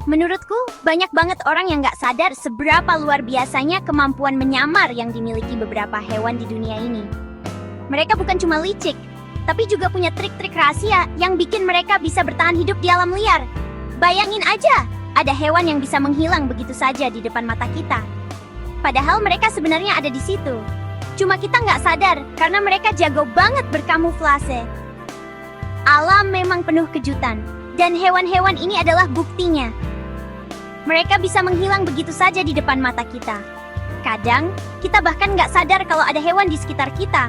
Menurutku, banyak banget orang yang nggak sadar seberapa luar biasanya kemampuan menyamar yang dimiliki beberapa hewan di dunia ini. Mereka bukan cuma licik, tapi juga punya trik-trik rahasia yang bikin mereka bisa bertahan hidup di alam liar. Bayangin aja, ada hewan yang bisa menghilang begitu saja di depan mata kita. Padahal mereka sebenarnya ada di situ. Cuma kita nggak sadar karena mereka jago banget berkamuflase. Alam memang penuh kejutan, dan hewan-hewan ini adalah buktinya. Mereka bisa menghilang begitu saja di depan mata kita. Kadang, kita bahkan nggak sadar kalau ada hewan di sekitar kita,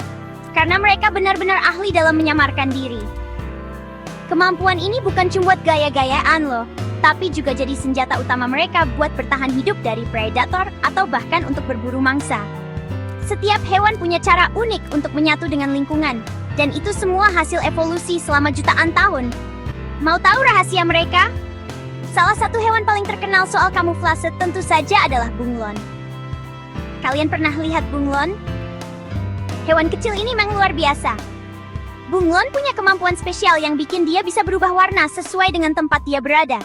karena mereka benar-benar ahli dalam menyamarkan diri. Kemampuan ini bukan cuma buat gaya-gayaan loh, tapi juga jadi senjata utama mereka buat bertahan hidup dari predator atau bahkan untuk berburu mangsa. Setiap hewan punya cara unik untuk menyatu dengan lingkungan, dan itu semua hasil evolusi selama jutaan tahun. Mau tahu rahasia mereka? Salah satu hewan paling terkenal soal kamuflase tentu saja adalah bunglon. Kalian pernah lihat bunglon? Hewan kecil ini memang luar biasa. Bunglon punya kemampuan spesial yang bikin dia bisa berubah warna sesuai dengan tempat dia berada.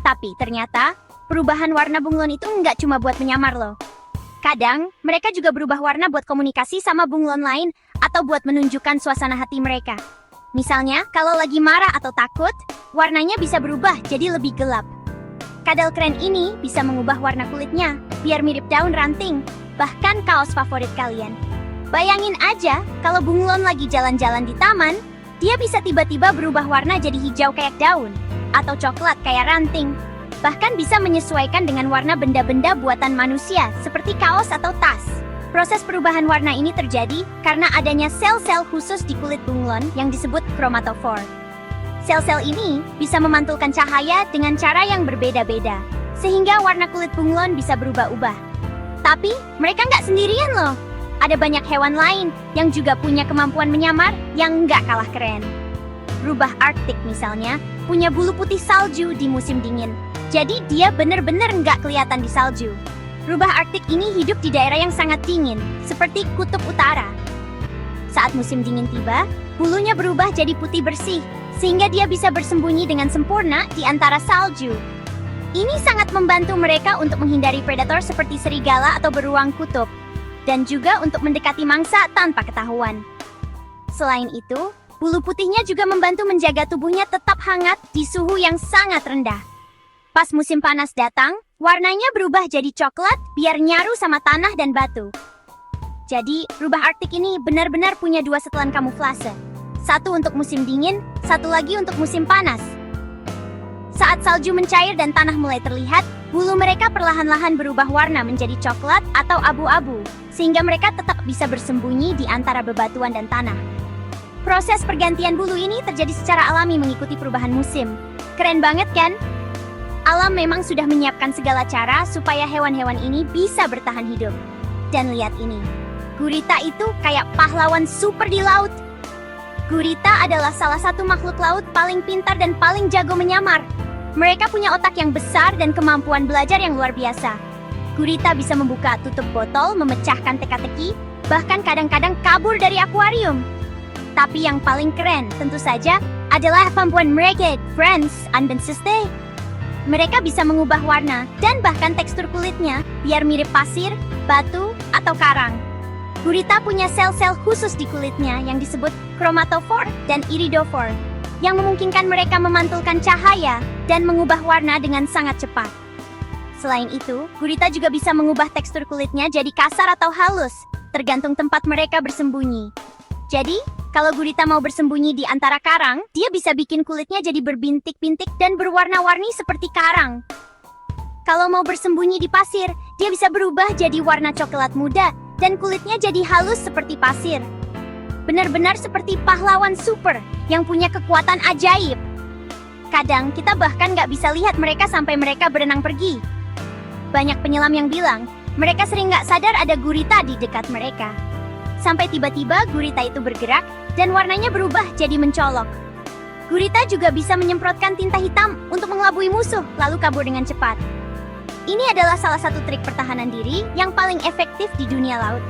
Tapi ternyata, perubahan warna bunglon itu nggak cuma buat menyamar loh. Kadang, mereka juga berubah warna buat komunikasi sama bunglon lain atau buat menunjukkan suasana hati mereka. Misalnya, kalau lagi marah atau takut, warnanya bisa berubah jadi lebih gelap. Kadal keren ini bisa mengubah warna kulitnya, biar mirip daun ranting, bahkan kaos favorit kalian. Bayangin aja, kalau bunglon lagi jalan-jalan di taman, dia bisa tiba-tiba berubah warna jadi hijau kayak daun, atau coklat kayak ranting. Bahkan bisa menyesuaikan dengan warna benda-benda buatan manusia, seperti kaos atau tas. Proses perubahan warna ini terjadi karena adanya sel-sel khusus di kulit bunglon yang disebut kromatofor. Sel-sel ini bisa memantulkan cahaya dengan cara yang berbeda-beda, sehingga warna kulit bunglon bisa berubah-ubah. Tapi, mereka nggak sendirian loh. Ada banyak hewan lain yang juga punya kemampuan menyamar yang nggak kalah keren. Rubah Arktik misalnya, punya bulu putih salju di musim dingin. Jadi dia bener-bener nggak kelihatan di salju. Rubah Arktik ini hidup di daerah yang sangat dingin, seperti kutub utara. Saat musim dingin tiba, bulunya berubah jadi putih bersih, sehingga dia bisa bersembunyi dengan sempurna di antara salju. Ini sangat membantu mereka untuk menghindari predator seperti serigala atau beruang kutub, dan juga untuk mendekati mangsa tanpa ketahuan. Selain itu, bulu putihnya juga membantu menjaga tubuhnya tetap hangat di suhu yang sangat rendah. Pas musim panas datang, warnanya berubah jadi coklat biar nyaru sama tanah dan batu. Jadi, rubah Arktik ini benar-benar punya dua setelan kamuflase. Satu untuk musim dingin, satu lagi untuk musim panas. Saat salju mencair dan tanah mulai terlihat, bulu mereka perlahan-lahan berubah warna menjadi coklat atau abu-abu, sehingga mereka tetap bisa bersembunyi di antara bebatuan dan tanah. Proses pergantian bulu ini terjadi secara alami mengikuti perubahan musim. Keren banget kan? Alam memang sudah menyiapkan segala cara supaya hewan-hewan ini bisa bertahan hidup. Dan lihat ini, gurita itu kayak pahlawan super di laut. Gurita adalah salah satu makhluk laut paling pintar dan paling jago menyamar. Mereka punya otak yang besar dan kemampuan belajar yang luar biasa. Gurita bisa membuka tutup botol, memecahkan teka-teki, bahkan kadang-kadang kabur dari akuarium. Tapi yang paling keren, tentu saja, adalah kemampuan mereka, friends, unbensiste. Mereka bisa mengubah warna dan bahkan tekstur kulitnya biar mirip pasir, batu, atau karang. Gurita punya sel-sel khusus di kulitnya yang disebut kromatofor dan iridofor, yang memungkinkan mereka memantulkan cahaya dan mengubah warna dengan sangat cepat. Selain itu, gurita juga bisa mengubah tekstur kulitnya jadi kasar atau halus, tergantung tempat mereka bersembunyi. Jadi, kalau gurita mau bersembunyi di antara karang, dia bisa bikin kulitnya jadi berbintik-bintik dan berwarna-warni seperti karang. Kalau mau bersembunyi di pasir, dia bisa berubah jadi warna coklat muda dan kulitnya jadi halus seperti pasir. Benar-benar seperti pahlawan super yang punya kekuatan ajaib. Kadang kita bahkan nggak bisa lihat mereka sampai mereka berenang pergi. Banyak penyelam yang bilang, mereka sering nggak sadar ada gurita di dekat mereka. Sampai tiba-tiba gurita itu bergerak dan warnanya berubah jadi mencolok. Gurita juga bisa menyemprotkan tinta hitam untuk mengelabui musuh lalu kabur dengan cepat. Ini adalah salah satu trik pertahanan diri yang paling efektif di dunia laut.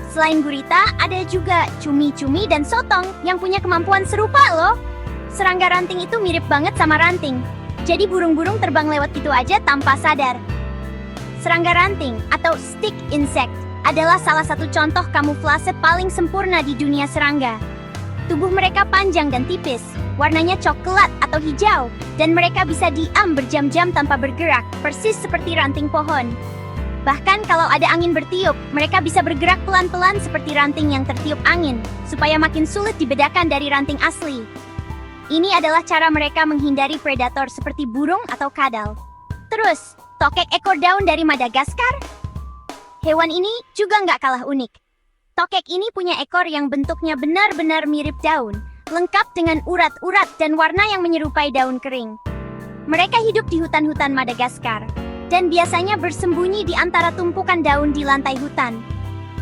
Selain gurita, ada juga cumi-cumi dan sotong yang punya kemampuan serupa loh. Serangga ranting itu mirip banget sama ranting. Jadi burung-burung terbang lewat gitu aja tanpa sadar. Serangga ranting atau stick insect adalah salah satu contoh kamuflase paling sempurna di dunia serangga. Tubuh mereka panjang dan tipis, warnanya coklat atau hijau, dan mereka bisa diam berjam-jam tanpa bergerak, persis seperti ranting pohon. Bahkan kalau ada angin bertiup, mereka bisa bergerak pelan-pelan seperti ranting yang tertiup angin, supaya makin sulit dibedakan dari ranting asli. Ini adalah cara mereka menghindari predator seperti burung atau kadal. Terus, tokek ekor daun dari Madagaskar? Hewan ini juga nggak kalah unik. Tokek ini punya ekor yang bentuknya benar-benar mirip daun, lengkap dengan urat-urat dan warna yang menyerupai daun kering. Mereka hidup di hutan-hutan Madagaskar, dan biasanya bersembunyi di antara tumpukan daun di lantai hutan.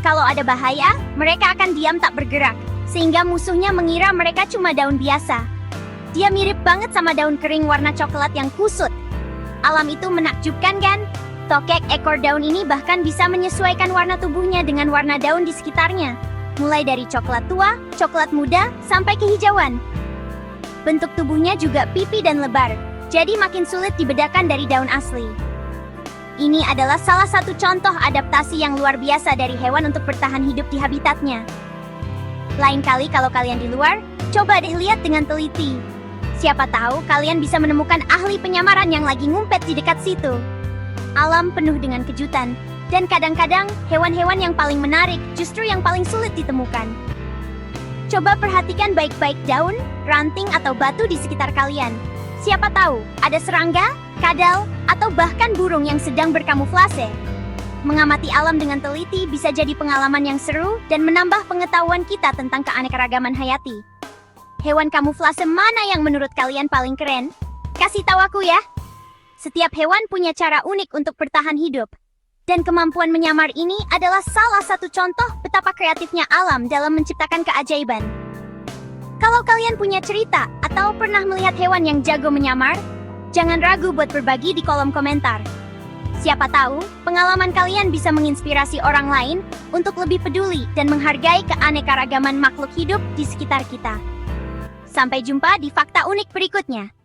Kalau ada bahaya, mereka akan diam tak bergerak, sehingga musuhnya mengira mereka cuma daun biasa. Dia mirip banget sama daun kering warna coklat yang kusut. Alam itu menakjubkan kan? Tokek ekor daun ini bahkan bisa menyesuaikan warna tubuhnya dengan warna daun di sekitarnya, mulai dari coklat tua, coklat muda, sampai kehijauan. Bentuk tubuhnya juga pipi dan lebar, jadi makin sulit dibedakan dari daun asli. Ini adalah salah satu contoh adaptasi yang luar biasa dari hewan untuk bertahan hidup di habitatnya. Lain kali kalau kalian di luar, coba deh lihat dengan teliti. Siapa tahu kalian bisa menemukan ahli penyamaran yang lagi ngumpet di dekat situ. Alam penuh dengan kejutan, dan kadang-kadang hewan-hewan yang paling menarik justru yang paling sulit ditemukan. Coba perhatikan baik-baik daun, ranting, atau batu di sekitar kalian. Siapa tahu ada serangga, kadal, atau bahkan burung yang sedang berkamuflase. Mengamati alam dengan teliti bisa jadi pengalaman yang seru dan menambah pengetahuan kita tentang keanekaragaman hayati. Hewan kamuflase mana yang menurut kalian paling keren? Kasih tahu aku ya! Setiap hewan punya cara unik untuk bertahan hidup. Dan kemampuan menyamar ini adalah salah satu contoh betapa kreatifnya alam dalam menciptakan keajaiban. Kalau kalian punya cerita atau pernah melihat hewan yang jago menyamar, jangan ragu buat berbagi di kolom komentar. Siapa tahu, pengalaman kalian bisa menginspirasi orang lain untuk lebih peduli dan menghargai keanekaragaman makhluk hidup di sekitar kita. Sampai jumpa di fakta unik berikutnya.